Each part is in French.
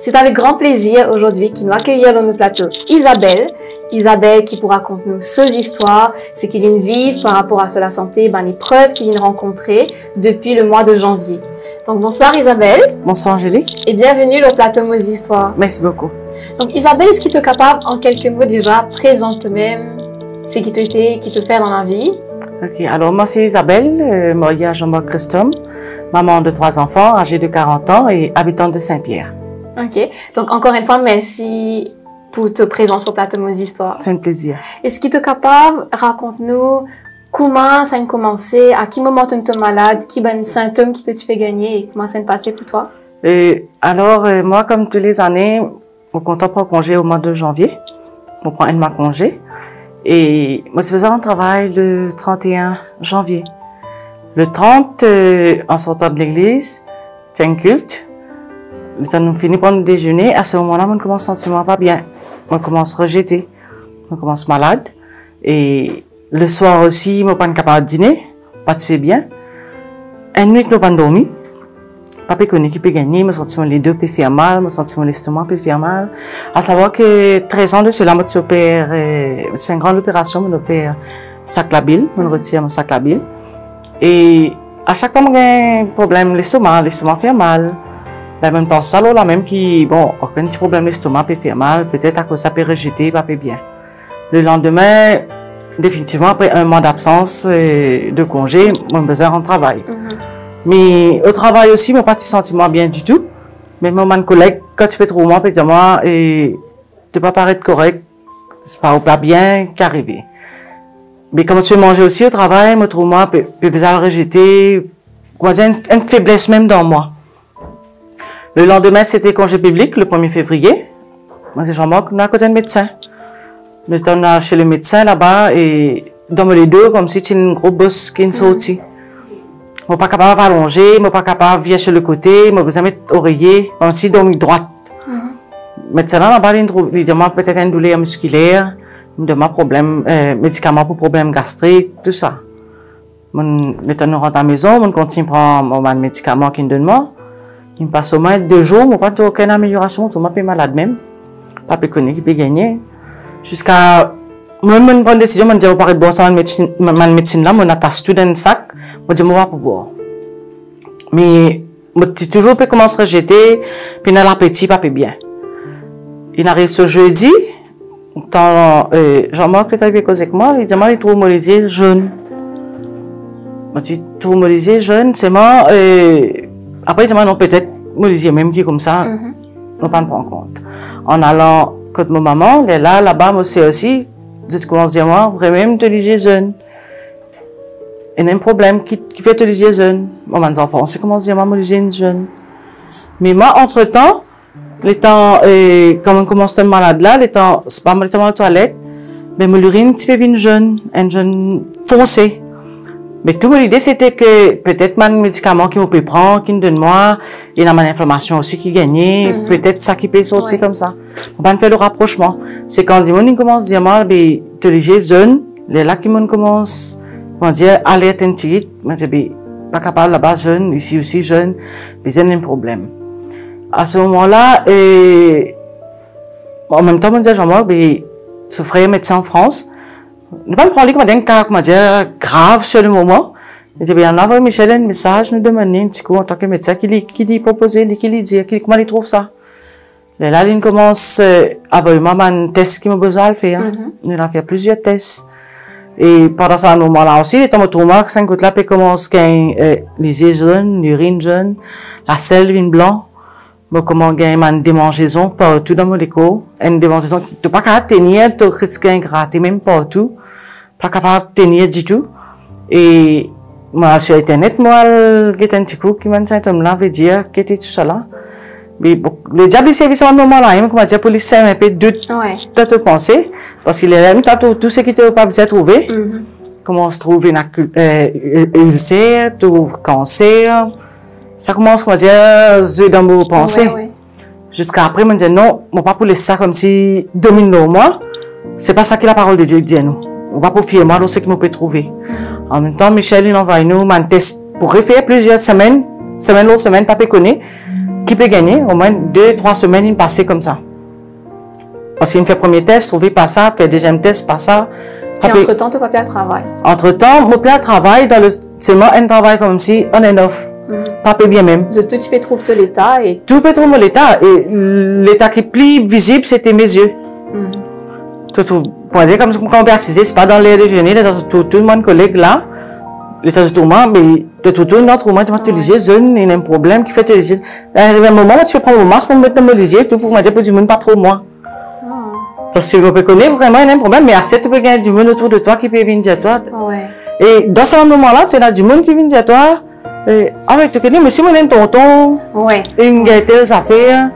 C'est avec grand plaisir aujourd'hui qu'il nous accueillir dans nos plateaux Isabelle. Isabelle qui pourra raconter nous ses histoires, ce qu'il vient vivre par rapport à la santé, les preuves qu'il vient rencontrer depuis le mois de janvier. Donc bonsoir Isabelle. Bonsoir Angélique. Et bienvenue au plateau Nos Histoires. Merci beaucoup. Donc Isabelle, est-ce que tu es capable en quelques mots déjà présente toi-même ce qui te fait dans la vie? Ok, alors moi c'est Isabelle, mariée à Jean-Marc Christom, maman de 3 enfants, âgée de 40 ans et habitante de Saint-Pierre. Ok, donc encore une fois, merci pour ta présence au plateau Nos Histoires. C'est un plaisir. Est-ce que tu es capable, raconte-nous comment ça a commencé, à quel moment tu es malade, quels sont les symptômes qui te fait gagner et comment ça a passé pour toi? Alors, moi, comme toutes les années, je compte pour congé au mois de janvier. Je prends un mois congé. Et moi, je faisais un travail le 31 janvier. Le 30, en sortant de l'église, c'est un culte. Le temps nous finit par nous déjeuner. À ce moment-là, on commence à sentir pas bien. On commence à rejeter. On commence malade. Et le soir aussi, je ne suis pas capable de dîner. Pas de fait bien. Une nuit, je n'ai pas dormi. Papa connaît qui peut gagner, me sentis les deux peut faire mal, me sentis l'estomac peut faire mal. À savoir que 13 ans de cela, je fais une grande opération, je opère sac labile, je retire mon sac labile. Et à chaque fois, j'ai un problème l'estomac fait mal. Ben, je pense ça là même qui, bon, aucun petit problème l'estomac peut faire mal, peut-être à cause ça peut rejeter, pas peut bien. Le lendemain, définitivement, après un mois d'absence de congé, j'ai besoin de travail. Mais au travail aussi, je n'ai pas de sentiment bien du tout. Mais mon collègue, quand tu fais trop mal, peut dire moi, et tu pas paraître correct, c'est pas bien qu'arriver. Mais quand tu fais manger aussi au travail, je trouve moi, peut bizarre rejeter, comment dire, une faiblesse même dans moi. Le lendemain, c'était congé public, le 1er février. Moi, c'est Jean-Marc, on est à côté de médecin. Le temps, on est chez le médecin là-bas, et dans les deux, comme si tu une grosse bosse qui est sortie. Je ne suis pas capable d'allonger, je ne suis pas capable de venir sur le côté, je ne besoin de mettre oreiller, comme si dormir droite. Médecin là-bas, il demande peut-être une douleur musculaire, il me demande problème, médicaments pour problème gastrique, tout ça. Le temps de rentrer à la maison, je continue à prendre mon médicament qu'il me donne moi. Il me passe au moins 2 jours, je n'ai pas aucune amélioration, je suis malade même. Pas de connaître qui peut gagner. Jusqu'à moi, je prends une décision, je me dis, je vais boire ça, ma médecine là, je attache tout dans un sac, je dis, je vais pour boire. Mais, je toujours peux commencer à rejeter, puis dans l'appétit, pas bien. Il arrive ce jeudi, quand Jean-Marc est arrivé avec moi, il dit, moi, il trouve mon lisier jaune. Je dis, trouve mon lisier jaune, c'est moi, après, il dit, non, peut-être, mon lisier même qui est comme ça, je ne prends pas en compte. En allant, quand ma maman, elle est là-bas, moi, c'est aussi, je commence à dire, moi, vraiment, te lisier jeune. Il y a un problème qui fait te lisier jeune. Moi, mes enfants, c'est comment dire, moi, me lisier jeune. Mais moi, entre-temps, les temps, quand on commence à être malade là, les temps, c'est pas mal à la toilette, mais mon urine, un petit peu jeune, un jaune foncé. Mais toute mon idée, c'était que peut-être mon médicament qui me peut prendre, qui me donne moi, il y a mon inflammation aussi qui gagnait, peut-être ça qui peut sortir comme ça. On va faire le rapprochement. C'est quand on commence à dire, moi, ben, te léger jeune, les là qui commence, on dire, alerte un petit, on dit, ben, pas capable là-bas jeune, ici aussi jeune, mais c'est un problème. À ce moment-là, en même temps, on dit, Jean-Marc, ben, souffrir médecin en France. Ne pas me prendre comme un cas, comment dire, grave sur le moment. Je dis, bien, là, Michel, un message, nous demander un petit coup, en tant que médecin, qui lui proposait, qui lui dit, comment il trouve ça. Et là, il commence à avoir un test qui m'a besoin de faire. Il a fait plusieurs tests. Et pendant ce moment-là aussi, les temps de trauma, ça là, puis commence les yeux jaunes, l'urine jaune, la selle vine blanc. Moi, comment gagner une démangeaison partout dans mon écho. Une démangeaison qui n'est pas capable de tenir, tu risques de gratter même partout. Pas capable de tenir du tout. Et, moi, sur Internet, moi, j'ai un petit coup qui m'a dit, symptôme-là, veut dire, qu'était tout ça là. Mais bon, le diable, il s'est vu à ce moment-là, il m'a dit, pour lui, c'est un peu de te penser. Parce qu'il est là, tout ce qui n'était pas bien trouvé. Comment se trouve une ulcère, tout cancer. Ça commence, comment dire, yeux dans mon pensée. Jusqu'à après, je me dis, non, on ne va pas pour laisser ça comme si domine nos moi. C'est pas ça que la parole de Dieu dit à nous. On va pas pour fier moi de ce qu'on peut trouver. En même temps, Michel, il envoie nous un test pour refaire plusieurs semaine, pas péconner. qui peut gagner, au moins 2-3 semaines, il passait comme ça. Parce qu'il me fait premier test, trouvé pas ça, fait deuxième test, pas ça. Et entre-temps, tu n'as pas pu travailler? Entre-temps, je peux travailler dans le, seulement un travail comme si, on and off. Pas bien même. Tout tu peux trouver l'état et... Tout peut trouver l'état. Et l'état qui est plus visible, c'était mes yeux. Pour dire, comme on précisait, c'est pas dans l'air déjeuner, tout le monde collègue là, l'état de tourment, mais tout un autre moment, tu vas te liser, il y a un problème qui fait te liser. À un moment, tu peux prendre mon masque pour me mettre dans mon lisier, tout pour me dire, pour du monde, pas trop moi. Parce que je peux connaître vraiment, il y a un problème, mais à cette, tu peux gagner du monde autour de toi qui peut venir dire toi. Et dans ce moment-là, tu as du monde qui vient dire toi, ah ouais, tu connais, monsieur, mon tonton, il y a telle affaire.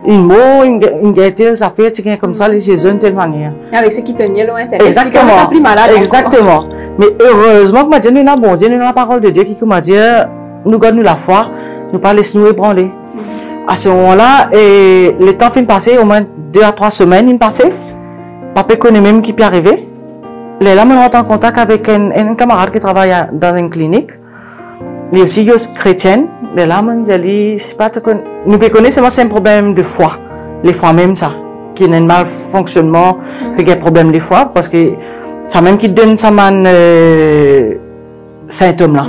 Une mot, une telle affaire, tu comme ça, les jeunes, telle manière. Avec ce qui tenait loin, exactement. Plus malade. Exactement. Mais heureusement que Dieu nous a bon Dieu, nous a la parole de Dieu qui m'a dit, nous gardons la foi, nous pas laisser nous ébranler. À ce moment-là, le temps fin passé, au moins 2 à 3 semaines, il passait. Papa connaît même qui peut arriver. Là, on est en contact avec un camarade qui travaille dans une clinique. Il est aussi chrétienne. Là, on dit, c'est pas nous connaissons, c'est un problème de foi. Les fois même ça. Qui est un mal fonctionnement, puis il y a un problème des fois, parce que ça même qui donne ça man, symptômes là.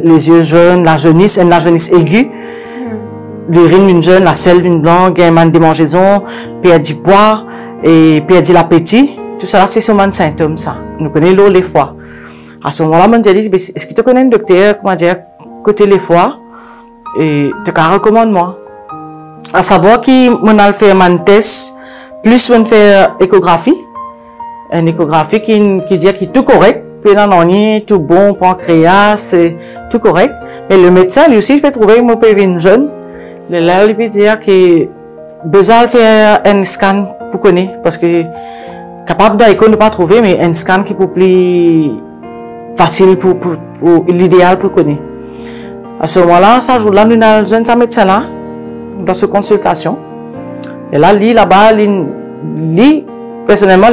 Les yeux jaunes, la jaunisse aiguë. L'urine d'une jeune, la selle d'une blanc, il y a un man démangeaison, puis il y a du poids, et puis il y a de l'appétit. Tout ça là, c'est seulement un symptôme ça. Nous connaissons l'eau les fois. À ce moment-là, on dit, est-ce que tu connais un docteur, comment dire, côté les fois, et tu recommande moi. À savoir qui m'en fait un test, plus on fait échographie. Une échographie qui dit qu'il est tout correct, puis on est tout bon, pancréas, c'est tout correct. Mais le médecin, lui aussi, il peut trouver mon pévin jeune. Là, il peut dire qu'il besoin de faire un scan pour connaître, parce que capable d'écho ne pas trouver, mais un scan qui est plus facile pour l'idéal pour connaître. À ce moment-là, ça joue là, nous avons un médecin là, dans cette consultation. Et là, lui, là-bas, lui, personnellement,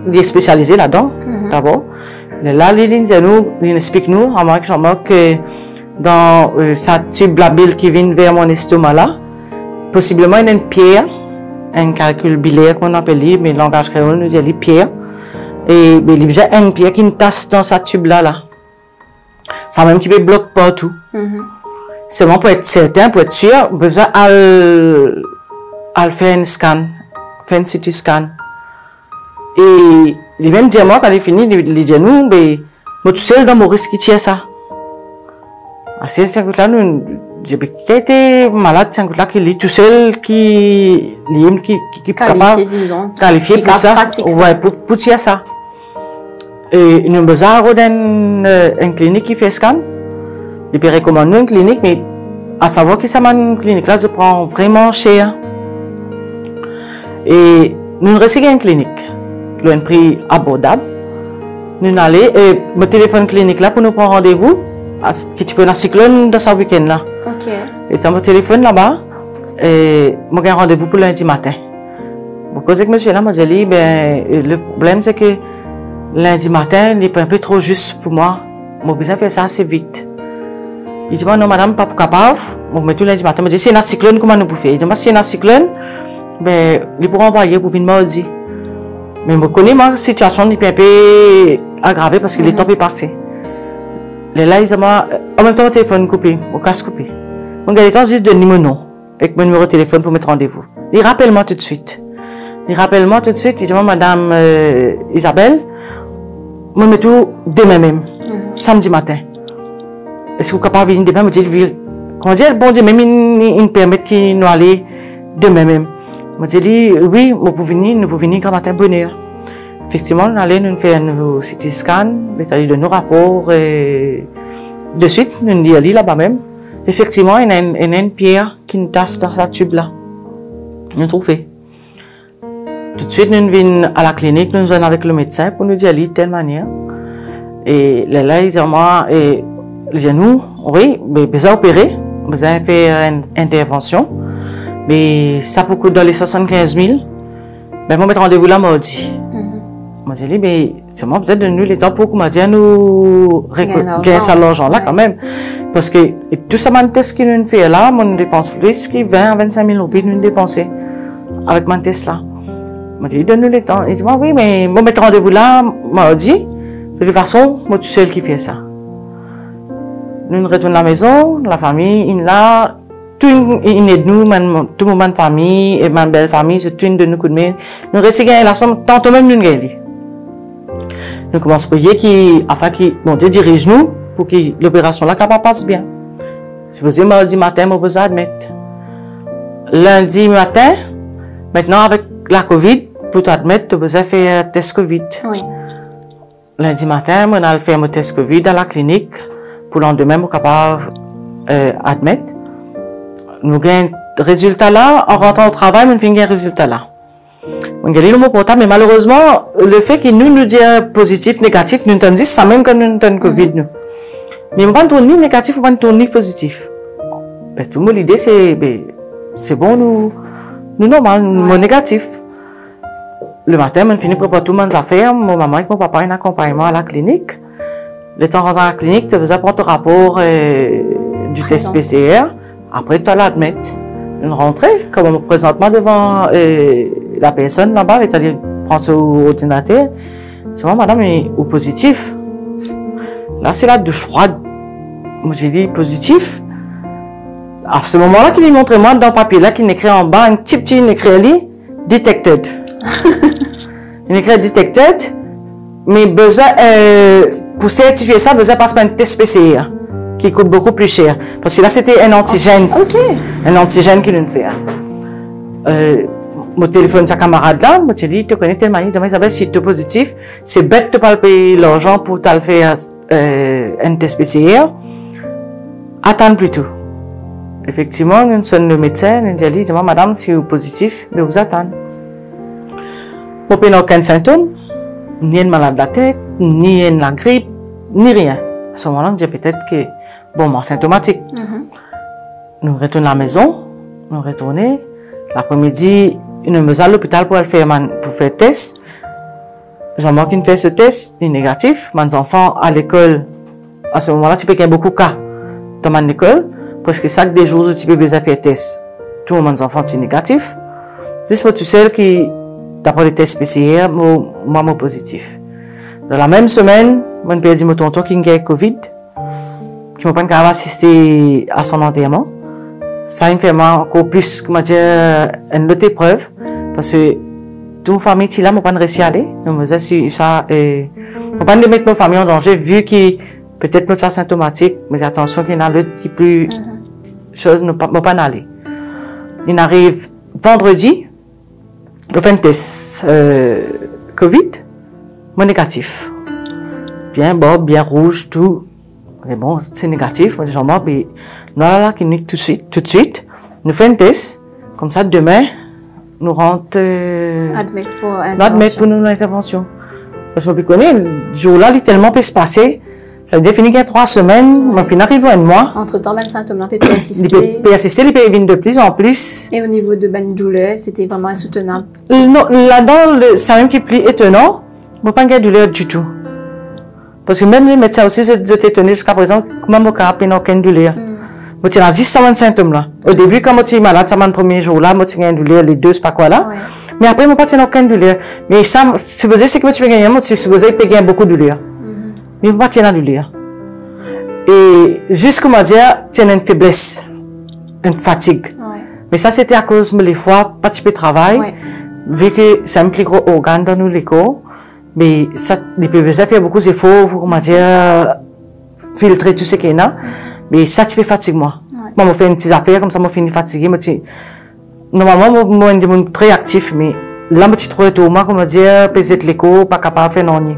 il est spécialisé là-dedans, d'abord. Et là, il explique nous, à moi, que dans sa tube labile qui vient vers mon estomac là, possiblement, il y a une pierre, un calcul biliaire qu'on appelle, mais le langage créole nous dit pierre. Et il y a une pierre qui tasse dans sa tube là. Ça même qui peut bloquer partout. Seulement pour être certain, pour être sûr, besoin à faire un scan, faire un CT scan. Et il même dit à moi, quand il finit, il dit à nous, mais moi tout seul dans mon risque qui tient ça. À ce moment-là, j'ai qui a été malade, c'est un coup-là qui est tout seul, qui est capable, qualifié pour ça, ouais, pour tirer ça. Et nous avons besoin d'une clinique qui fait scan. Il peut recommander une clinique, mais à savoir que ça m'a une clinique là, je prends vraiment cher. Et nous avons une clinique. Nous avons un prix abordable. Nous allons, et mon téléphone clinique là pour nous prendre rendez-vous, que tu peux dans cyclone dans ce week-end là. Ok. Et dans mon téléphone là-bas, et moi j'ai un rendez-vous pour lundi matin. Bon, cause que monsieur là m'a dit, ben, le problème c'est que lundi matin, il est un peu trop juste pour moi. J'ai besoin de faire ça assez vite. Il dit, non, madame, pas capable. Bon, mais tout lundi matin, il dit, c'est un cyclone, comment nous pouvons faire? Il dit, c'est un cyclone, ben, il pourra envoyer pour venir mardi. Mais je connais ma situation, il est un peu aggravée parce que le temps est passé. Là, il dit, en même temps, mon téléphone coupé, mon casque coupé. Donc, il y a le temps juste de donner mon nom avec mon numéro de téléphone pour mettre rendez-vous. Il rappelle-moi tout de suite. Il dit, madame Isabelle, je mets tout demain même, samedi matin. Est-ce que vous êtes capable de venir demain? Je dis, comment dire, bon Dieu, même il permet qu'il nous aller demain même. Je dis, oui, nous pouvons venir quand matin, bonne heure. Effectivement, nous allons nous faire un CT scan, de nos rapports, et de suite, nous nous allons là-bas même. Effectivement, il y a une pierre qui nous tasse dans sa tube là. Nous trouvons. Tout de suite, nous venons à la clinique, nous allons avec le médecin pour nous dire de telle manière. Et là, ils disent moi, le genou, oui, mais besoin d'opérer, besoin de faire une intervention. Mais ça peut coûter dans les 75 000. Ben, moi, mettre rendez-vous là mardi. Moi, j'ai dit, mais c'est moi, peut-être de nous les temps pour comment dire, nous gagner ça l'argent là, quand même. Parce que tout ça, mon test qui nous fait là, on dépense plus que 20 à 25 000 roupies nous dépenser avec mon test là. Moi, j'ai dit, donne-nous les temps. Il dit, oui, mais moi, mettre rendez-vous là, moi, dit, de toute façon, moi, tu sais qui fait ça. Nous retournons à la maison, la famille, il là, tout une aide nous, tout le monde de famille, et ma belle famille, c'est une de nous coups de main. Nous restons gagner la somme, tantôt même nous gagnons. Nous commençons à payer afin que, bon Dieu dirige nous, pour que l'opération là, passe bien. Supposé mardi matin, moi, besoin admettre. Lundi matin, maintenant, avec la COVID, pour t'admettre, tu as besoin de faire un test COVID. Oui. Lundi matin, on a fait mon test COVID à la clinique. Pour le lendemain, on est capable d'admettre. Nous avons un résultat là. En rentrant au travail, nous avons un résultat là. On a le mot portable, mais malheureusement, le fait que nous disons positif, négatif, nous avons dit ça même quand nous avons COVID. Nous. Mais on ne peut pas tourner négatif, on ne peut pas tourner positif. Tout le monde, l'idée, c'est bon, nous normal, nous négatif. Le matin, on finit par préparer tout le monde affaires. Mon maman et mon papa ont un accompagnement à la clinique. Le temps rentrant à la clinique, tu as besoin de prendre ton rapport du test PCR. Après, tu as l'admettre. Une rentrée, comme présentement devant la personne là-bas, elle est allée prendre son ordinateur. C'est moi, madame, est au positif. Là, c'est la douche froide. Moi, j'ai dit positif. À ce moment-là, qu'il montre moi dans le papier, là, qu'il écrit en bas, un petit écrit detected. Il écrit detected, mais besoin, pour certifier ça, besoin de passer par un test PCR, qui coûte beaucoup plus cher. Parce que là, c'était un antigène. Okay. Un antigène qu'il nous fait. Mon téléphone, sa camarade là, moi, j'ai dit, tu connais tellement, il dit, Isabelle, si tu es positif, c'est bête de ne pas payer l'argent pour te faire un test PCR. Attends plutôt. Effectivement, nous sommes le médecin, nous dit, madame, si vous êtes positif, mais vous attendez. Vous n'avez aucun symptôme, ni une maladie de la tête, ni une la grippe, ni rien. À ce moment-là, on dit peut-être que, bon, moi, symptomatique. Nous retournons à la maison, nous retournons. L'après-midi, nous sommes à l'hôpital pour faire test. Jean-Marc, il fait ce test, il est négatif. Mes enfants à l'école, à ce moment-là, tu peux gagner beaucoup de cas dans mon école. Presque chaque des jours, tu peux besoin faire test. Tous mes enfants sont négatifs. Juste pour tout seul qui, d'après les tests PCR, moi, suis positif. Dans la même semaine, mon père dit mon tonton qui a COVID, qui m'a pas assisté à son enterrement. Ça me fait encore plus, comment dire, une autre épreuve, parce que toute ma famille là, moi pas réussi à aller. Donc, moi, ça, moi pas mettre ma famille en danger, vu que peut-être notre symptomatique, mais attention qu'il y en a l'autre qui plus chose, ne pas aller. Il arrive vendredi, je fais un test COVID, moi négatif. Bien bon, bien rouge, tout. Mais bon, c'est négatif. Moi, Jean-Marc, mais nous là, clinique tout de suite. Nous faisons un test. Comme ça, demain, nous rentrons. Admettre pour nous l'intervention. Parce que je connais, le jour-là, il tellement peut se passer. Ça veut dire qu'il y a 3 semaines, on finit arrivé un mois. Entre-temps, ben, le symptôme peut persister. Il peut persister, il peut venir de plus en plus. Et au niveau de ben douleur, c'était vraiment insoutenable. Non, là-dedans, c'est même qui est plus étonnant. Moi, pas de douleur du tout. Parce que même les médecins aussi se étonnés jusqu'à présent, comment mon cas n'a aucune douleur. Moi, tu as juste ça, symptôme là. Au début, quand je suis malade, ça m'a le premier jour là, moi, tu as une douleur, les deux, c'est pas quoi là. Mais après, moi, tu n'as aucune douleur. Mais ça, supposé, c'est que tu peux gagner, moi, tu supposé, tu peux gagner beaucoup de douleur. Mais moi, tu as une douleur. Et juste comme dire, tu as une faiblesse, une fatigue. Mais ça, c'était à cause de les fois, pas de travail. Vu que c'est un plus gros organe dans nous, l'écho. Mais ça, les PBC fait beaucoup d'efforts pour, comment dire, filtrer tout ce qu'il y a. Mais ça, tu peux fatiguer moi. Moi, je fais une petite affaire, comme ça, je finis fatigué. Normalement, moi, je suis très actif, mais là, je suis trop tôt, moi, comment dire, peser l'écho, pas capable de faire non.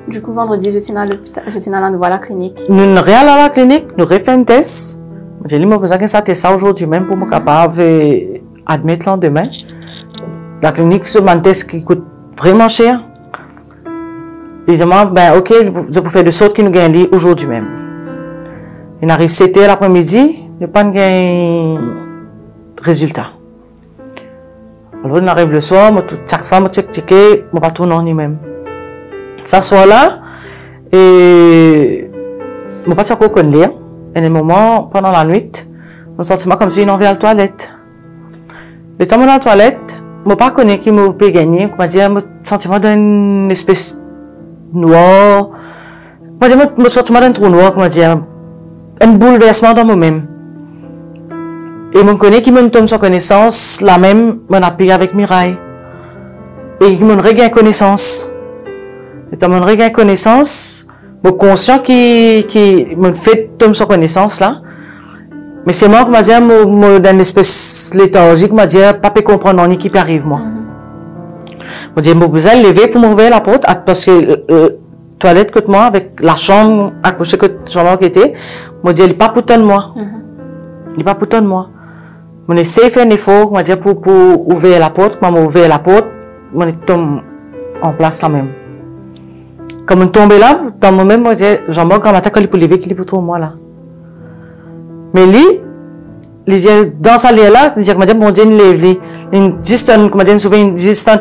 Du coup, vendredi, je tiens à l'hôpital, je tiens à la clinique. Nous sommes à la clinique, nous refait un test. J'ai dit, moi, besoin que ça teste ça aujourd'hui même pour me capable d'admettre le lendemain. La clinique, c'est un test qui coûte vraiment cher. Ils demandent, ben, ok, je peux faire de sorte qu'ils nous gagnent aujourd'hui même. Il arrive 7 h l'après-midi, il n'y a pas de résultat. Alors, il arrive le soir, chaque fois, je check, je ne vais pas tourner ni même. s'assoit là, et, je pas encore qu'on lire. Et des moments, pendant la nuit, je me sens comme si on avait à la toilette. Le temps où on est à la toilette, je pas connais qui m'a pu gagner, comment dire, mon sentiment d'une espèce noire, comment dire, mon sentiment d'un trou noir, comment dire, un bouleversement dans moi-même. Et je connais qui me tombe sans connaissance, la même, mon appui avec Mireille. Et qui me regagne connaissance. Et quand je regagne connaissance, je suis conscient qui me fait tomber sans connaissance là. Mais c'est moi qui m'a dit, dans une espèce léthargique, m'a dit, pas comprendre ni qui arrive, moi. Je dis, j'ai besoin de lever pour m'ouvrir la porte, parce que, toilette que moi, avec la chambre, accrochée que la chambre qui était, je dis, il n'est pas pour de moi. Il n'est pas pour de moi. Je essaie de faire un effort, je dis, pour ouvrir la porte, je ouvert la porte, je tombe en place là même. Comme je tombe là, dans moi-même, je dis, j'en quand matin, quand il pour lever, qu'il est pour tout moi là. Mais lui, dans sa lit là, il dit, bon Dieu, il lève lui. Il juste un, comment dire, souvent, juste un,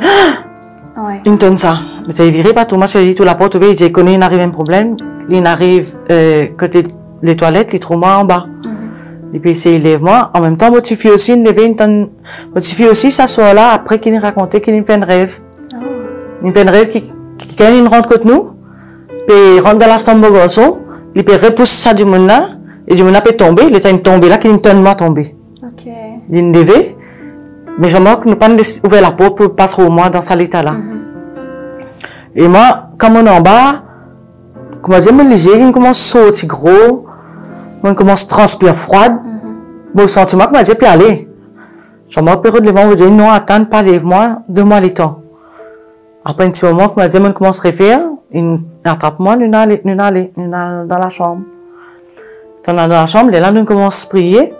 il donne ça. Mais t'as viré pas tout, moi, je lui dis, tout la porte ouverte, il dit, il arrive un problème. Il arrive, côté les toilettes, il trouve moi en bas. Et puis, il lève moi. En même temps, motivé aussi, il lève, motivé aussi, s'assoit là, après qu'il nous racontait qu'il fait un rêve. Il fait un rêve quand il rentre contre nous, puis il rentre dans la chambre de garçon, il peut repousser ça du monde là. Et du moment peut tomber, il est tombé là, qu'il ne donne moi tomber. Ok. Il est levé, mais je manque, nous pas ouvert la porte pour pas trop moi dans cet état là. Et moi, comme on est en bas, comment dire, mon léger, il commence à sortir gros, on commence à transpirer froide. Mon sentiment, comment dire, puis aller. Je manque, période de devant, on dit, non, attends, pas lève-moi, donne-moi les temps. Après un petit moment, comment dire, on commence à réfléchir, il attrape moi, nous allons dans la chambre. Dans la chambre, là, nous commençons à prier.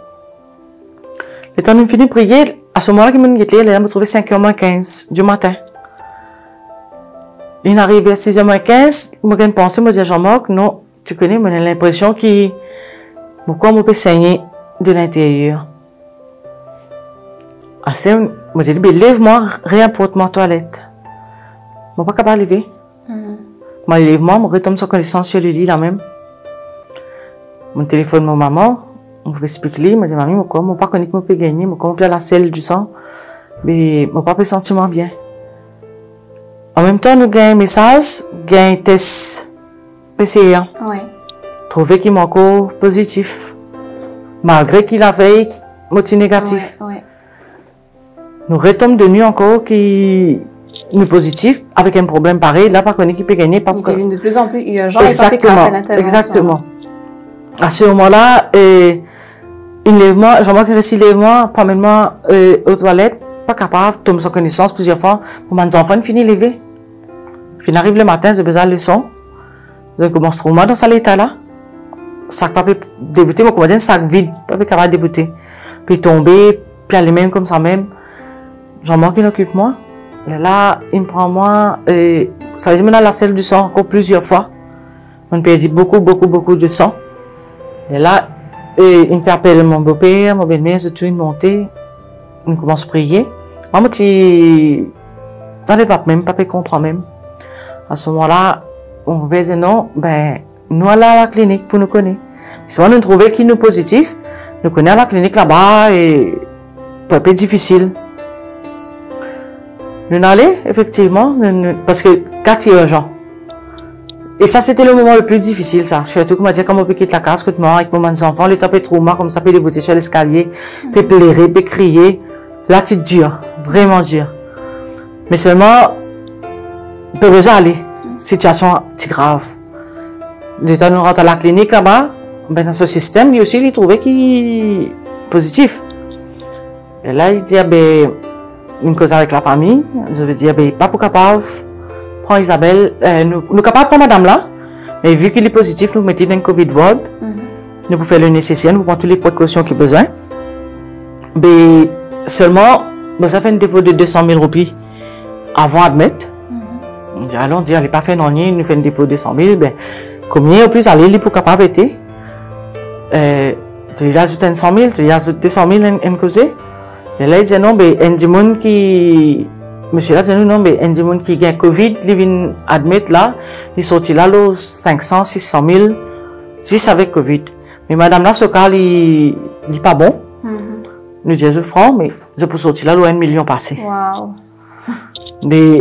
Et quand nous finissons de prier, à ce moment-là, nous me trouvé 5h15 du matin. Il arrive à 6h15, je me pense, je me dis à Jean-Marc, non, tu connais, j'ai l'impression qu'il, pourquoi on peut saigner de l'intérieur. Assez, je me dis, lève-moi, réapporte ma toilette. Je ne suis pas capable de lever. Je lève-moi, je retombe sur connaissance sur le lit là même. Mon téléphone, mon maman, on peut expliquer, je me dis, maman, je ne sais pas comment je peux gagner, je peux la selle du sang, mais je ne peux pas sentir bien. En même temps, nous avons un message, nous avons un test PCR. Oui. Trouvé qu'il est encore positif. Malgré qu'il avait motif négatif. Oui. Nous retombons de nuit encore qui est positif, avec un problème pareil, là, par contre, qui peut gagner. Il devient de plus en plus urgent. Exactement. Exactement. À ce moment-là, il lève-moi, Jean-Marc lève-moi, promène-moi aux toilettes, pas capable, tombe sans connaissance plusieurs fois. Pour mes enfants, finit lever. Puis il arrive le matin, j'ai besoin de leçon. Je commence à trouver dans cet état-là. Sac pas peut débuter, mais comment dire, sac vide, pas capable de débuter. Puis tomber, puis aller même comme ça même. Jean-Marc, il occupe moi. Là, il me prend moi, ça veut dire maintenant la selle du sang encore plusieurs fois. On perd beaucoup de sang. Et là, il me fait appeler mon beau-père, mon belle-mère, c'est tout une montée. On commence à prier. Moi, je n'arrive pas même, pas comprendre même. À ce moment-là, on me dit non, ben, nous allons à la clinique pour nous connaître. Si on nous trouve qui nous positif, nous connaissons à la clinique là-bas et c'est un peu difficile. Nous allons, effectivement, parce que quand il est urgent. Et ça, c'était le moment le plus difficile, ça. Surtout, comme on dit, comme on peut quitter la case, que moi, avec mes enfants, les tapés trop mal, comme ça, peut débouter sur l'escalier, peut pleurer, peut crier. Là, c'est dur. Vraiment dur. Mais seulement, on peut besoin aller. Situation, c'est grave. Le temps, nous rentrons à la clinique là-bas, ben, dans ce système, lui aussi, il trouvait qu'il est positif. Et là, il dit, ben, une cause avec la famille. Je veux dire, ben, pas pour capable. Prends Isabelle, nous capables de prendre madame là, mais vu qu'il est positif, nous mettons dans le Covid ward, nous pouvons faire le nécessaire, nous prenons toutes les précautions qu'il y a besoin. Mais seulement, ça fait un dépôt de 200 000 roupies avant d'admettre. Alors, on dit, allez pas faire non, nous fait un dépôt de 200 000, ben, combien au plus aller, pour capable être? Tu lui ajoutes 100 000, tu lui ajoutes 200 000 en causé. Et là, il dit non, ben, un du monde qui monsieur là dit nous non mais un des monde qui gagne Covid, il vient admettre là, il sorti là le 500 600 000 juste avec Covid. Mais madame là ce cas il pas bon. Nous disons franc mais je pour sortir là le 1 million passé. Wow. Mais